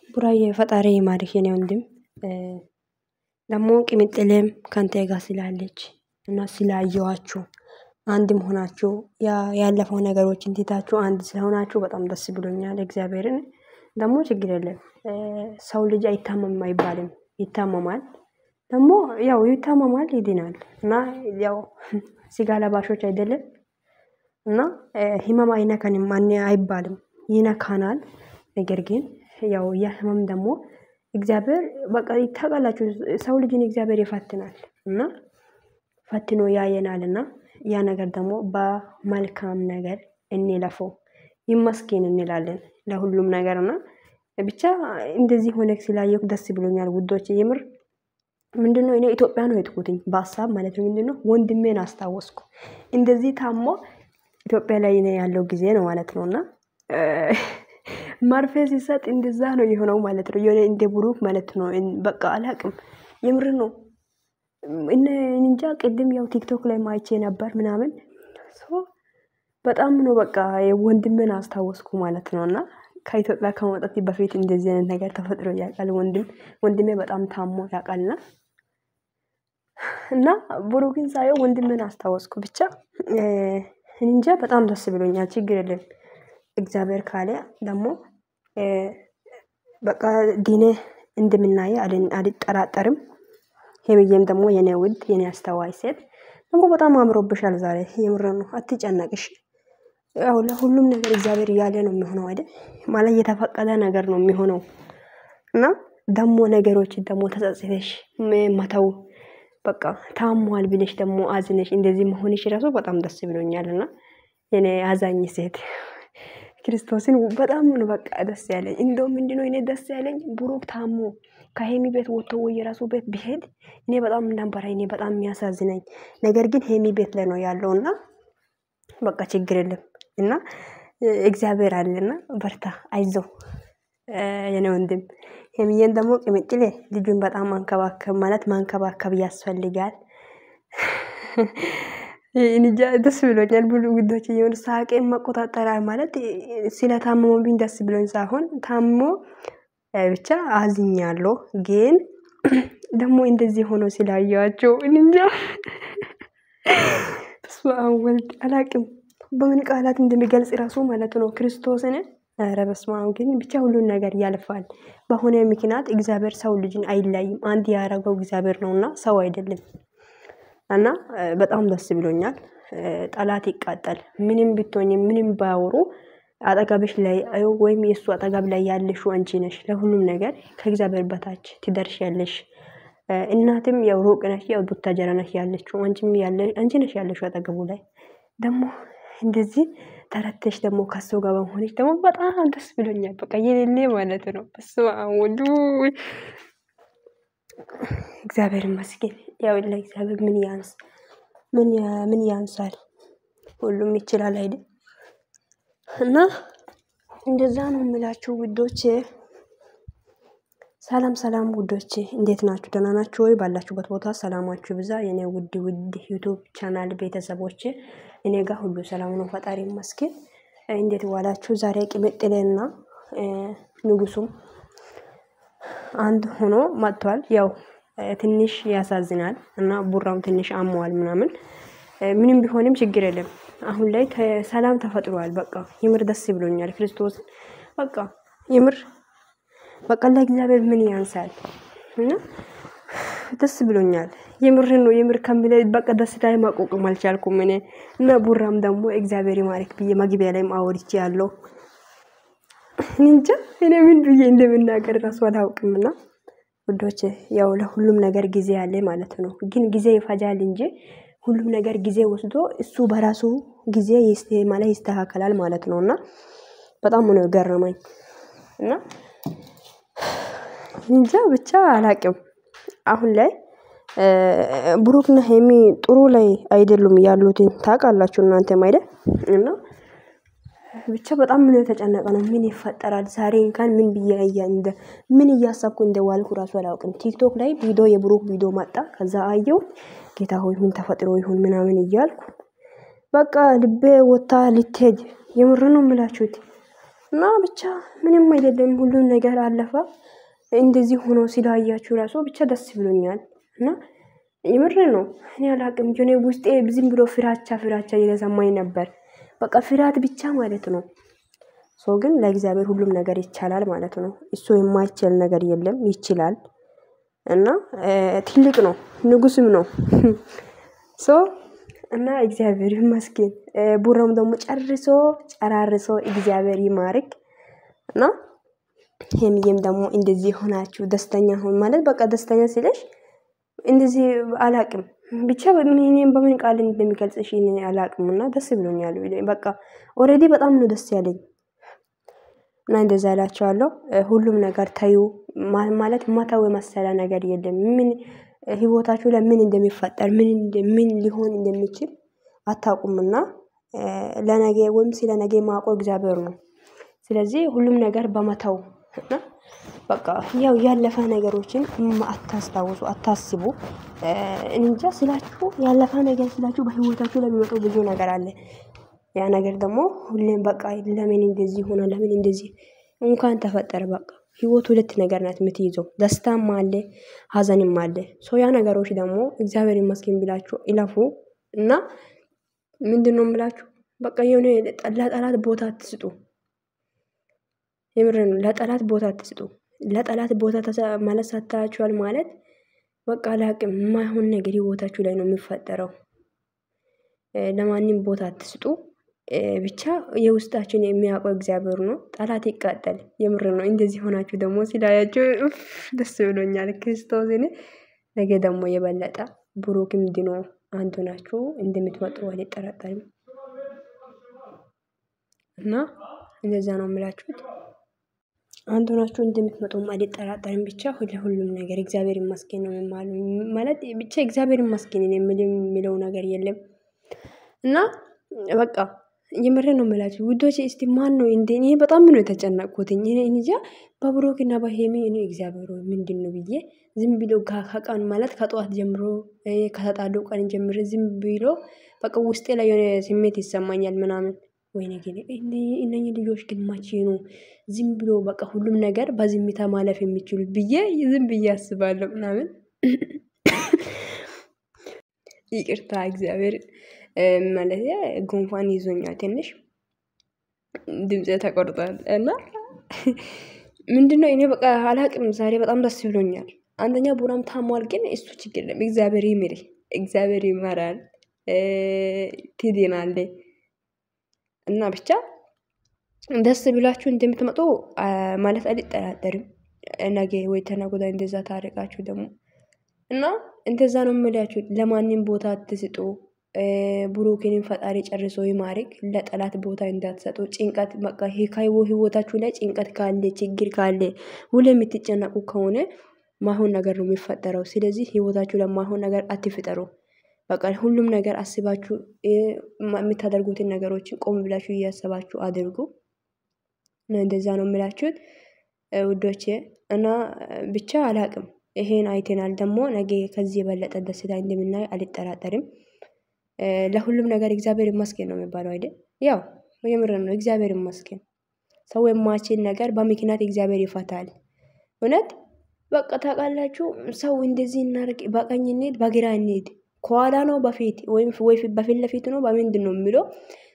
ቡራዬ ፈጣሪ ይማርህ የኔ ወንድም ደግሞ ቅምጥሌም ካንተ ጋር ስላለች እና ስላየዋችሁ አንድም ሆናችሁ ያለፈው ነገሮችን ትታችሁ አንድ ስለሆናችሁ በጣም ደስ ብሎኛል። እግዚአብሔርን ደግሞ ችግር የለም። ሰው ልጅ አይታመምም አይባልም ይታመማል። ደግሞ ያው ይታመማል ይድናል እና ያው ስጋ ለባሾች አይደለም እና ህመም አይነካንም ማን አይባልም ይነካናል። ነገር ግን ያው ያ ህመም ደግሞ እግዚአብሔር በቃ ይታወቃላችሁ ሰው ልጅን እግዚአብሔር ይፈትናል እና ፈትኖ ያየናልና ያ ነገር ደግሞ በመልካም ነገር እንለፈው ይመስገን እንላለን ለሁሉም ነገርና ብቻ እንደዚህ ሆነክ ስላየኩ ደስ ብሎኛል ውዶቼ የምር ምንድነው እኔ ኢትዮጵያ ነው የትኩትኝ በሐሳብ ማለት ነው ምንድነው ወንድሜን አስታወስኩ እንደዚህ ታሞ ኢትዮጵያ ላይ ነው ያለው ጊዜ ነው ማለት ነውና ማርፌ ሲሰጥ እንደዛ ነው የሆነው ማለት ነው የሆነ እንደ ብሩክ ማለት ነው በቃ አላቅም የምር ነው እንጃ ቅድም ያው ቲክቶክ ላይ ማይቼ ነበር ምናምን በጣም ነው በቃ የወንድሜን አስታወስኩ ማለት ነውና ከኢትዮጵያ ከመውጣት በፊት እንደዚህ አይነት ነገር ተፈጥሮ ያውቃል ወንድሜ በጣም ታሞ ያውቃልና እና ብሩክን ሳየው ወንድሜን አስታወስኩ ብቻ እንጃ በጣም ደስ ብሎኛል ችግር የለም እግዚአብሔር ካለ ደግሞ በቃ ዲኔ እንደምናየ አልጠራጠርም ሄሚዬም ደግሞ የኔ ውድ የኔ አስተዋይ ሴት ደግሞ በጣም አምሮብሻል ዛሬ የምር ነው አትጨነቅሽ ያው ለሁሉም ነገር እግዚአብሔር ያለ ነው የሚሆነው አይደል ማለት የተፈቀደ ነገር ነው የሚሆነው እና ደግሞ ነገሮች ደግሞ ተጸጽተሽ መተው በቃ ታሟል ብለሽ ደግሞ አዝነሽ እንደዚህ መሆንሽ ራሱ በጣም ደስ ብሎኛልና የኔ አዛኝ ሴት ክርስቶስን በጣም ነው በቃ ደስ ያለኝ እንደውም ምንድነው እኔ ደስ ያለኝ ብሩክ ታሞ ከሄሚ ቤት ወጥቶ ወይ የራሱ ቤት ቢሄድ እኔ በጣም ነበር እኔ በጣም የሚያሳዝነኝ ነገር ግን ሄሚ ቤት ላይ ነው ያለውና በቃ ችግር የለም እና እግዚአብሔር አለና በርታ አይዞህ የኔ ወንድም ሄሚዬን ደግሞ ቅምጥሌ ልጁን በጣም ማንከባከብ ያስፈልጋል እንጃ ደስ ብሎኛል ብሉ ጉዶች የሆነ ሳቄን መቆጣጠር ማለት ስለታመመብኝ ደስ ብሎኝ ሳይሆን ታሞ ብቻ አዝኛለሁ ግን ደግሞ እንደዚህ ሆኖ ስላያቸው እንጃ በስመአብ ወልድ አላቅም በምን ቃላት እንደሚገልጽ ራሱ ማለት ነው ክርስቶስን ኧረ በስመአብ ግን ብቻ ሁሉን ነገር ያልፋል በሆነ ምክንያት እግዚአብሔር ሰው ልጅን አይለይም አንድ ያረጋው እግዚአብሔር ነውና ሰው አይደለም እና በጣም ደስ ብሎኛል ጣላት ይቃጠል ምንም ቢቶኝ ምንም ባወሩ አጠገብሽ ላይ ወይም የሱ አጠገብ ላይ ያለሽው አንቺ ነሽ ለሁሉም ነገር ከእግዚአብሔር በታች ትደርሻለሽ እናትም ያው ሩቅ ነሽ ያው ቡታጀራ ነሽ ያለችው አንቺ ነሽ ያለሽው አጠገቡ ላይ ደግሞ እንደዚህ ተረተሽ ደግሞ ካሰው ጋር በመሆንሽ ደግሞ በጣም ደስ ብሎኛል በቃ የሌለ ማለት ነው በስመአብ ወልድ እግዚአብሔር ይመስገን ያው ለእግዚአብሔር ምን ያንሳል ሁሉም ይችላል አይደል እና እንደዛ ነው የምላችሁ ውዶቼ ሰላም ውዶቼ እንዴት ናችሁ ደህና ናችሁ ወይ ባላችሁበት ቦታ ሰላማችሁ ብዛ የኔ ውድ ዩቲዩብ ቻናል ቤተሰቦቼ እኔ ጋር ሁሉ ሰላም ነው ፈጣሪ ይመስገን እንዴት ዋላችሁ ዛሬ ቅምጥሌና ንጉሱም አንድ ሆኖ መጥቷል ያው ትንሽ ያሳዝናል እና ቡራም ትንሽ አሟል ምንም ቢሆንም ችግር የለም አሁን ላይ ሰላም ተፈጥሯል በቃ ይምር ደስ ብሎኛል ክርስቶስ በቃ ይምር በቃ ለእግዚአብሔር ምን ያንሳል እና ደስ ብሎኛል ይምር ከሚለ በቃ ደስታዬ ማቆቅም አልቻልኩም እኔ እና ቡራም ደግሞ እግዚአብሔር ይማርክ ብዬ መግቢያ ላይ አወርቼያለሁ እንጃ እኔ ምን ብዬ እንደምናገር ራሱ አላውቅምና ውዶቼ ያው ለሁሉም ነገር ጊዜ አለ ማለት ነው ግን ጊዜ ይፈጃል እንጂ ሁሉም ነገር ጊዜ ወስዶ እሱ በራሱ ጊዜ ይስተካከላል ማለት ነውና በጣም ነው ገረመኝ እና እንጃ ብቻ አላቅም አሁን ላይ ብሩክና ሄሚ ጥሩ ላይ አይደሉም ያሉት ታውቃላችሁ እናንተ ማይደ እና ብቻ በጣም ምን ተጨነቀ ነው ምን ይፈጠራል ዛሬ እንኳን ምን ምን እያሰብኩ እንደዋልኩ ራሱ አላውቅም ቲክቶክ ላይ የብሩክ ቪዲዮ መጣ ከዛ አየው ጌታ ሆይ ምን ተፈጥሮ ይሁን ምናምን እያልኩ በቃ ልቤ ወጣ ልትሄድ የምር ነው የምላችሁት እና ብቻ ምንም አይደለም ሁሉም ነገር አለፈ። እንደዚህ ሆኖ ሲላያችሁ ራሱ ብቻ ደስ ብሎኛል። እና የምር ነው እኔ አላቅም ጆኔ ውስጤ ዝም ብሎ ፍራቻ እየተሰማኝ ነበር። በቃ ፍርሃት ብቻ ማለት ነው። ሶ ግን ለእግዚአብሔር ሁሉም ነገር ይቻላል ማለት ነው። እሱ የማይችል ነገር የለም ይችላል። እና ትልቅ ነው ንጉስም ነው። ሶ እና እግዚአብሔር ይመስገን ቡራም ደግሞ ጨራርሶ እግዚአብሔር ይማርክ። እና ሄሚዬም ደግሞ እንደዚህ ሆናችሁ ደስተኛ ሆን ማለት በቃ ደስተኛ ሲለሽ እንደዚህ አላቅም ብቻ እኔም በምን ቃል እንደሚገልጽሽ እኔ አላቅምና ደስ ብሎኛል። በቃ ኦሬዲ በጣም ነው ደስ ያለኝ። እና እንደዛ እላችኋለሁ ሁሉም ነገር ታዩ ማለት ማታው የመሰለ ነገር የለም። ምን ህይወታችሁ ለምን እንደሚፈጠር ምን ሊሆን እንደሚችል አታውቁምና ለነገ ወይም ስለ ነገ ማቆ እግዚአብሔር ነው። ስለዚህ ሁሉም ነገር በመተው እና በቃ ያው ያለፈ ነገሮችን አታስታውሱ አታስቡ። እንጃ ስላችሁ ያለፈ ነገር ስላችሁ በህይወታችሁ ለሚመጡ ብዙ ነገር አለ። ያ ነገር ደግሞ ሁሌም በቃ ለምን እንደዚህ ሆነ ለምን እንደዚህ እንኳን ተፈጠረ በቃ ህይወት ሁለት ነገር ናት የምትይዘው ደስታም አለ ሀዘንም አለ። ሶ ያ ነገሮች ደግሞ እግዚአብሔር ይመስገን ብላችሁ ይለፉ። እና ምንድነው የምላችሁ በቃ የሆነ ለጠላት ቦታ አትስጡ። የምርን ለጠላት ቦታ አትስጡ። ለጠላት ቦታ ማለት ሰጣችኋል ማለት በቃ አላቅም የማይሆን ነገር ህይወታችሁ ላይ ነው የሚፈጠረው። ለማንም ቦታ አትስጡ። ብቻ የውስጣችን የሚያውቀው እግዚአብሔር ነው። ጠላት ይቃጠል የምር ነው። እንደዚህ ሆናችሁ ደግሞ ሲላያችሁ ደስ ብሎኛል። ክርስቶስን ነገ ደግሞ የበለጠ ብሩክም ድኖ አንቱ ናችሁ እንደምትመጡ አልጠራጠርም። እና እንደዛ ነው የምላችሁት አንቱ ናችሁ እንደምትመጡም አልጠራጠርም። ብቻ ሁሉም ነገር እግዚአብሔር ይመስገን ነው ማለት ብቻ እግዚአብሔር ይመስገን የሚለው ነገር የለም። እና በቃ የምሬን ነው የምላችሁ ውዶቼ እስቲ ማን ነው እንዴ እኔ በጣም ነው የተጨነቅኩት። እኔ እንጃ በብሩክና በሄሚ እኔ እግዚአብሔር ምንድነው ብዬ ዝም ብሎ ከቀን ማለት ከጧት ጀምሮ ከተጣሉ ቀን ጀምሮ ዝም ብሎ በቃ ውስጤ ላይ የሆነ ስሜት ይሰማኛል ምናምን። ወይኔ ግን እነኚህ ልጆች ግን መቼ ነው ዝም ብሎ በቃ ሁሉም ነገር በዝምታ ማለፍ የሚችሉት ብዬ ዝም ብዬ አስባለሁ ምናምን። ይቅርታ እግዚአብሔር ማለት ጉንፋን ይዞኛል ትንሽ ድምጼ ተቆርጧል። እና ምንድነው እኔ በቃ አላቅም ዛሬ በጣም ደስ ብሎኛል። አንደኛ ቡራም ታሟል ግን እሱ ችግር የለም እግዚአብሔር ይምርህ እግዚአብሔር ይመራል ትድናለህ። እና ብቻ ደስ ብላችሁ እንደምትመጡ ማለት አልጠራጠርም። ነገ ወይ ተነገ ወዲያ እንደዛ ታረቃችሁ ደግሞ እና እንደዛ ነው የምላችሁ ለማንም ቦታ አትስጡ። ብሩክንም ፈጣሪ ጨርሶ ይማርክ። ለጠላት ቦታ እንዳትሰጡ። ጭንቀት በቃ ህይወታችሁ ላይ ጭንቀት ካለ ችግር ካለ ሁሌ የምትጨነቁ ከሆነ ማይሆን ነገር ነው የሚፈጠረው። ስለዚህ ህይወታችሁ ለማይሆን ነገር አትፍጠሩ። በቃ ሁሉም ነገር አስባችሁ የምታደርጉትን ነገሮችን ቆም ብላችሁ እያሰባችሁ አድርጉ። እንደዛ ነው የምላችሁት ውዶቼ። እና ብቻ አላቅም ይሄን አይተናል ደግሞ ነገ ከዚህ የበለጠ ደስታ እንደምናይ አልጠራጠርም። ለሁሉም ነገር እግዚአብሔር ይመስገን ነው የሚባለው አይደል? ያው የምር ነው እግዚአብሔር ይመስገን። ሰው የማይችል ነገር በምክንያት እግዚአብሔር ይፈታል። እውነት በቃ ታውቃላችሁ ሰው እንደዚህ እናርግ በቀኝ እንሂድ በግራ እንሂድ ከኋላ ነው በፊት ወይም በፊት ለፊት ነው በምንድነው የሚለው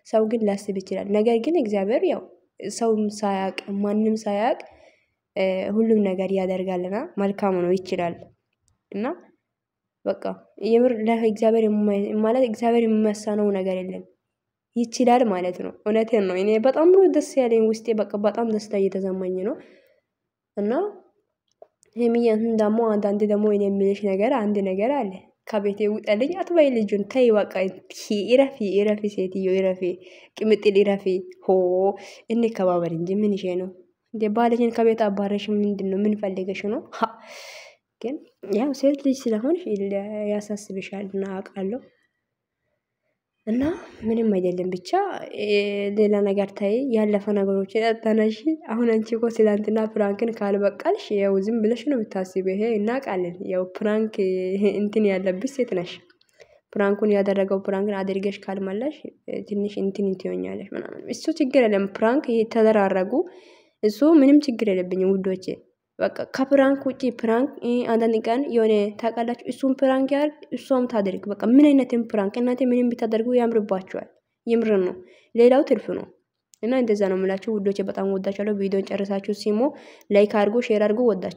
ሰው ግን ሊያስብ ይችላል። ነገር ግን እግዚአብሔር ያው ሰውም ሳያቅ ማንም ሳያቅ ሁሉም ነገር ያደርጋልና መልካም ነው ይችላል። እና በቃ የምር ለእግዚአብሔር ማለት እግዚአብሔር የሚመሳነው ነገር የለም ይችላል ማለት ነው። እውነቴን ነው እኔ በጣም ነው ደስ ያለኝ ውስጤ በቃ በጣም ደስታ እየተሰማኝ ነው። እና ሄሚዬ ደግሞ አንዳንዴ ደግሞ እኔ የምልሽ ነገር አንድ ነገር አለ ከቤቴ ውጣልኝ አትበይ ልጁን ተይ በቃ ይረፊ ሴትዮ ይረፊ ቅምጥል ይረፊ ሆ እንከባበር እንጂ ምን ይሄ ነው እንዴ ባልሽን ከቤት አባረሽ ምንድነው ምን ፈልገሽ ነው? ግን ያው ሴት ልጅ ስለሆንሽ ያሳስብሻል እና አውቃለሁ። እና ምንም አይደለም ብቻ ሌላ ነገር ታይ ያለፈ ነገሮች ተነሺ። አሁን አንቺ እኮ ትላንትና ፕራንክን ካልበቃልሽ ያው ዝም ብለሽ ነው የምታስቢው። ይሄ እናውቃለን ያው ፕራንክ እንትን ያለብሽ ሴት ነሽ። ፕራንኩን ያደረገው ፕራንክን አድርገሽ ካልመለሽ ትንሽ እንትን ትሆኛለሽ ምናምን እሱ ችግር የለም ፕራንክ የተደራረጉ እሱ ምንም ችግር የለብኝም ውዶቼ በቃ ከፕራንክ ውጪ ፕራንክ አንዳንድ ቀን የሆነ ታውቃላችሁ እሱም ፕራንክ ያርግ እሷም ታድርግ በቃ ምን አይነትም ፕራንክ እናንተ ምንም ብታደርጉ ያምርባችኋል የምር ነው ሌላው ትርፍ ነው እና እንደዛ ነው የምላችሁ ውዶቼ በጣም ወዳችኋለሁ ቪዲዮን ጨርሳችሁ ሲሞ ላይክ አድርጉ ሼር አድርጉ ወዳችሁ